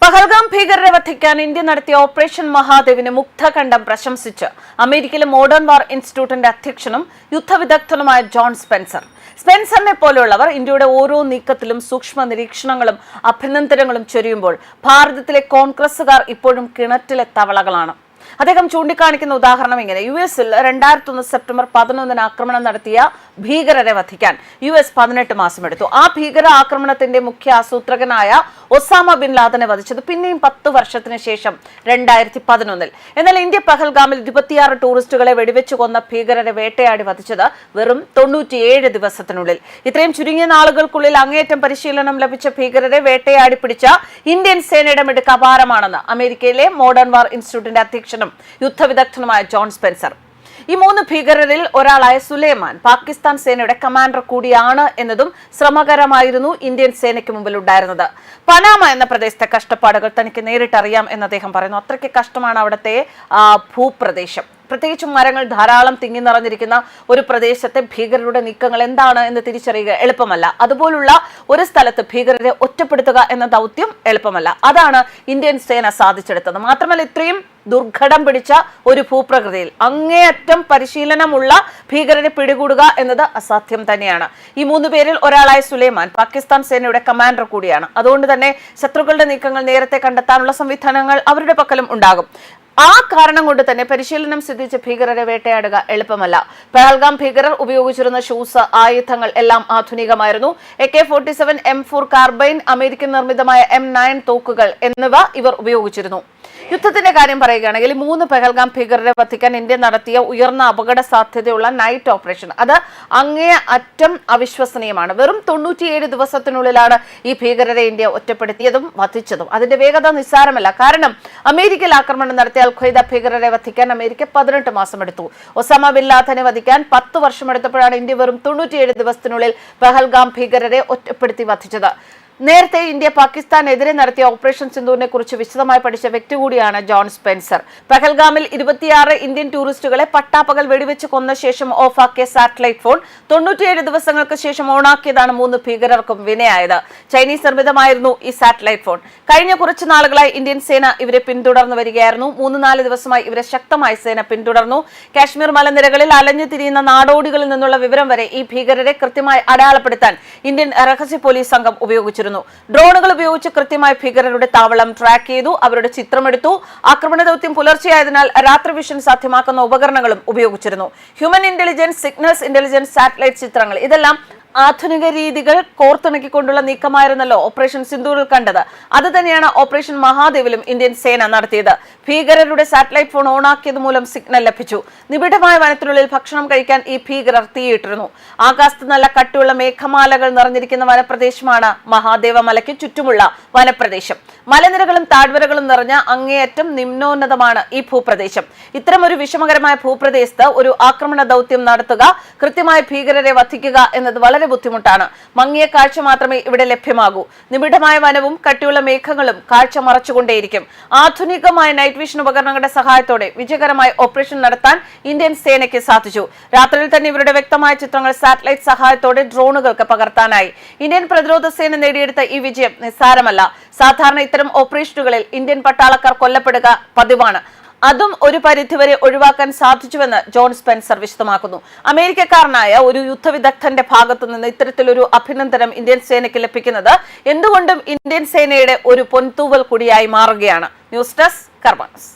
പഹൽഗാം ഭീകരരെ വധിക്കാൻ ഇന്ത്യ നടത്തിയ ഓപ്പറേഷൻ മഹാദേവിന് മുക്തഖണ്ഡം പ്രശംസിച്ച് അമേരിക്കയിലെ മോഡേൺ വാർ ഇൻസ്റ്റിറ്റ്യൂട്ടിന്റെ അധ്യക്ഷനും യുദ്ധവിദഗ്ധനുമായ ജോൺ സ്പെൻസർ. സ്പെൻസറിനെ പോലുള്ളവർ ഇന്ത്യയുടെ ഓരോ നീക്കത്തിലും സൂക്ഷ്മ നിരീക്ഷണങ്ങളും അഭിനന്ദനങ്ങളും ചൊരിയുമ്പോൾ ഭാരതത്തിലെ കോൺഗ്രസുകാർ ഇപ്പോഴും കിണറ്റിലെ തവളകളാണ്. അദ്ദേഹം ചൂണ്ടിക്കാണിക്കുന്ന ഉദാഹരണം ഇങ്ങനെ: യുഎസിൽ 2001 സെപ്റ്റംബർ 11 ആക്രമണം നടത്തിയ ഭീകരരെ വധിക്കാൻ US 18 മാസമെടുത്തു. ആ ഭീകര ആക്രമണത്തിന്റെ മുഖ്യ ആസൂത്രകനായ ഒസാമ ബിൻ ലാദനെ വധിച്ചത് പിന്നെയും 10 വർഷത്തിന് ശേഷം 2011. എന്നാൽ ഇന്ത്യ പഹൽഗാമിൽ 26 ടൂറിസ്റ്റുകളെ വെടിവെച്ചു കൊന്ന ഭീകരരെ വേട്ടയാടി വധിച്ചത് വെറും 97 ദിവസത്തിനുള്ളിൽ. ഇത്രയും ചുരുങ്ങിയ നാളുകൾക്കുള്ളിൽ അങ്ങേയറ്റം പരിശീലനം ലഭിച്ച ഭീകരരെ വേട്ടയാടി പിടിച്ച ഇന്ത്യൻ സേനയുടെ മിടുക്ക് അപാരമാണെന്ന് അമേരിക്കയിലെ മോഡേൺ വാർ ഇൻസ്റ്റിറ്റ്യൂട്ടിന്റെ അധ്യക്ഷനും യുദ്ധവിദഗ്ധനുമായ ജോൺ സ്പെൻസർ. ഈ 3 ഭീകരരിൽ ഒരാളായ സുലൈമാൻ പാകിസ്ഥാൻ സേനയുടെ കമാൻഡർ കൂടിയാണ് എന്നതും ശ്രമകരമായിരുന്നു ഇന്ത്യൻ സേനയ്ക്ക് മുമ്പിൽ ഉണ്ടായിരുന്നത്. പനാമ എന്ന പ്രദേശത്തെ കഷ്ടപ്പാടുകൾ തനിക്ക് നേരിട്ടറിയാം എന്ന് അദ്ദേഹം പറയുന്നു. അത്രയ്ക്ക് കഷ്ടമാണ് അവിടുത്തെ ഭൂപ്രദേശം. പ്രത്യേകിച്ചും മരങ്ങൾ ധാരാളം തിങ്ങി നിറഞ്ഞിരിക്കുന്ന ഒരു പ്രദേശത്തെ ഭീകരരുടെ നീക്കങ്ങൾ എന്താണ് എന്ന് തിരിച്ചറിയുക എളുപ്പമല്ല. അതുപോലുള്ള ഒരു സ്ഥലത്ത് ഭീകരരെ ഒറ്റപ്പെടുത്തുക എന്ന ദൗത്യം എളുപ്പമല്ല. അതാണ് ഇന്ത്യൻ സേന സാധിച്ചെടുത്തത്. മാത്രമല്ല, ഇത്രയും ദുർഘടം പിടിച്ച ഒരു ഭൂപ്രകൃതിയിൽ അങ്ങേയറ്റം പരിശീലനമുള്ള ഭീകരരെ പിടികൂടുക എന്നത് അസാധ്യം തന്നെയാണ്. ഈ 3 പേരിൽ ഒരാളായ സുലൈമാൻ പാകിസ്ഥാൻ സേനയുടെ കമാൻഡർ കൂടിയാണ്. അതുകൊണ്ട് തന്നെ ശത്രുക്കളുടെ നീക്കങ്ങൾ നേരത്തെ കണ്ടെത്താനുള്ള സംവിധാനങ്ങൾ അവരുടെ പക്കലും ഉണ്ടാകും. ആ കാരണം കൊണ്ട് തന്നെ പരിശീലനം സിദ്ധിച്ച ഭീകരരെ വേട്ടയാടുക എളുപ്പമല്ല. പഹൽഗാം ഭീകരർ ഉപയോഗിച്ചിരുന്ന ഷൂസ്, ആയുധങ്ങൾ എല്ലാം ആധുനികമായിരുന്നു. AK-47 M4 കാർബൈൻ, അമേരിക്കൻ നിർമ്മിതമായ M9 തോക്കുകൾ എന്നിവ ഇവർ ഉപയോഗിച്ചിരുന്നു. യുദ്ധത്തിന്റെ കാര്യം പറയുകയാണെങ്കിൽ 3 പഹൽഗാം ഭീകരരെ വധിക്കാൻ ഇന്ത്യ നടത്തിയ ഉയർന്ന അപകട സാധ്യതയുള്ള നൈറ്റ് ഓപ്പറേഷൻ അത് അങ്ങേ അറ്റം അവിശ്വസനീയമാണ്. വെറും 97 ദിവസത്തിനുള്ളിലാണ് ഈ ഭീകരരെ ഇന്ത്യ ഒറ്റപ്പെടുത്തിയതും വധിച്ചതും. അതിന്റെ വേഗത നിസ്സാരമല്ല. കാരണം അമേരിക്കയിൽ ആക്രമണം നടത്തിയ അൽ-ഖ്വയ്ദ ഭീകരരെ വധിക്കാൻ അമേരിക്ക 18 മാസം എടുത്തു. ഒസാമ ബിൻ ലാദനെ വധിക്കാൻ 10 വർഷം എടുത്തപ്പോഴാണ് ഇന്ത്യ വെറും 97 ദിവസത്തിനുള്ളിൽ പഹൽഗാം ഭീകരരെ ഒറ്റപ്പെടുത്തി വധിച്ചത്. നേരത്തെ ഇന്ത്യ പാകിസ്ഥാനെതിരെ നടത്തിയ ഓപ്പറേഷൻ സിന്ദൂറിനെ കുറിച്ച് വിശദമായി പഠിച്ച വ്യക്തി കൂടിയാണ് ജോൺ സ്പെൻസർ. പഹൽഗാമിൽ 26 ഇന്ത്യൻ ടൂറിസ്റ്റുകളെ പട്ടാപ്പകൽ വെടിവെച്ച് കൊന്ന ശേഷം ഓഫാക്കിയ സാറ്റലൈറ്റ് ഫോൺ 97 ദിവസങ്ങൾക്ക് ശേഷം ഓണാക്കിയതാണ് 3 ഭീകരർക്കും വിനയായത്. ചൈനീസ് നിർമ്മിതമായിരുന്നു ഈ സാറ്റലൈറ്റ് ഫോൺ. കഴിഞ്ഞ കുറച്ച് നാളുകളായി ഇന്ത്യൻ സേന ഇവരെ പിന്തുടർന്നു വരികയായിരുന്നു. 3-4 ദിവസമായി ഇവരെ ശക്തമായി സേന പിന്തുടർന്നു. കാശ്മീർ മലനിരകളിൽ അലഞ്ഞു തിരിയുന്ന നാടോടികളിൽ നിന്നുള്ള വിവരം വരെ ഈ ഭീകരരെ കൃത്യമായി അടയാളപ്പെടുത്താൻ ഇന്ത്യൻ രഹസ്യ പോലീസ് സംഘം ഉപയോഗിച്ചിരുന്നു. ഡ്രോണുകൾ ഉപയോഗിച്ച് കൃത്യമായി ഭീകരരുടെ താവളം ട്രാക്ക് ചെയ്തു, അവരുടെ ചിത്രമെടുത്തു. ആക്രമണ ദൗത്യം പുലർച്ചെയായതിനാൽ രാത്രി വിഷൻ സാധ്യമാക്കുന്ന ഉപകരണങ്ങളും ഉപയോഗിച്ചിരുന്നു. Human intelligence, signals intelligence, satellite ചിത്രങ്ങൾ ഇതെല്ലാം ആധുനിക രീതികൾ കോർത്തിണക്കിക്കൊണ്ടുള്ള നീക്കമായിരുന്നല്ലോ ഓപ്പറേഷൻ സിന്ദൂറിൽ കണ്ടത്. അത് തന്നെയാണ് ഓപ്പറേഷൻ മഹാദേവിലും ഇന്ത്യൻ സേന നടത്തിയത്. ഭീകരരുടെ സാറ്റലൈറ്റ് ഫോൺ ഓണാക്കിയത് മൂലം സിഗ്നൽ ലഭിച്ചു. നിബിഡമായ വനത്തിനുള്ളിൽ ഭക്ഷണം കഴിക്കാൻ ഈ ഭീകരർ തീയിട്ടിരുന്നു. ആകാശത്ത് നല്ല കട്ടിയുള്ള മേഘമാലകൾ നിറഞ്ഞിരിക്കുന്ന വനപ്രദേശമാണ് മഹാദേവ മലയ്ക്ക് ചുറ്റുമുള്ള വനപ്രദേശം. മലനിരകളും താഴ്വരകളും നിറഞ്ഞ അങ്ങേയറ്റം നിമ്നോന്നതമാണ് ഈ ഭൂപ്രദേശം. ഇത്തരം ഒരു വിഷമകരമായ ഭൂപ്രദേശത്ത് ഒരു ആക്രമണ ദൗത്യം നടത്തുക, കൃത്യമായി ഭീകരരെ വധിക്കുക എന്നത് വളരെ ബുദ്ധിമുട്ടാണ്. മങ്ങിയ കാഴ്ച മാത്രമേ ഇവിടെ ലഭ്യമാകൂ. നിബിഡമായ വനവും കട്ടിയുള്ള മേഘങ്ങളും കാഴ്ച മറച്ചുകൊണ്ടേയിരിക്കും. ആധുനികമായ നൈറ്റ് വിഷൻ ഉപകരണങ്ങളുടെ സഹായത്തോടെ വിജയകരമായി ഓപ്പറേഷൻ നടത്താൻ ഇന്ത്യൻ സേനയ്ക്ക് സാധിച്ചു. രാത്രിയിൽ തന്നെ ഇവരുടെ വ്യക്തമായ ചിത്രങ്ങൾ സാറ്റലൈറ്റ് സഹായത്തോടെ ഡ്രോണുകൾക്ക് പകർത്താനായി. ഇന്ത്യൻ പ്രതിരോധ സേന നേടിയെടുത്ത ഈ വിജയം നിസ്സാരമല്ല. സാധാരണ ഇത്തരം ഓപ്പറേഷനുകളിൽ ഇന്ത്യൻ പട്ടാളക്കാർ കൊല്ലപ്പെടുക പതിവാണ്. അതും ഒരു പരിധിവരെ ഒഴിവാക്കാൻ സാധിച്ചുവെന്ന് ജോൺ സ്പെൻസർ വിശദമാക്കുന്നു. അമേരിക്കക്കാരനായ ഒരു യുദ്ധവിദഗ്ധന്റെ ഭാഗത്തു നിന്ന് ഇത്തരത്തിലൊരു അഭിനന്ദനം ഇന്ത്യൻ സേനയ്ക്ക് ലഭിക്കുന്നത് എന്തുകൊണ്ടും ഇന്ത്യൻ സേനയുടെ ഒരു പൊൻതൂവൽ കൂടിയായി മാറുകയാണ്. ന്യൂസ് ഡെസ്ക് കർമ്മ ന്യൂസ്.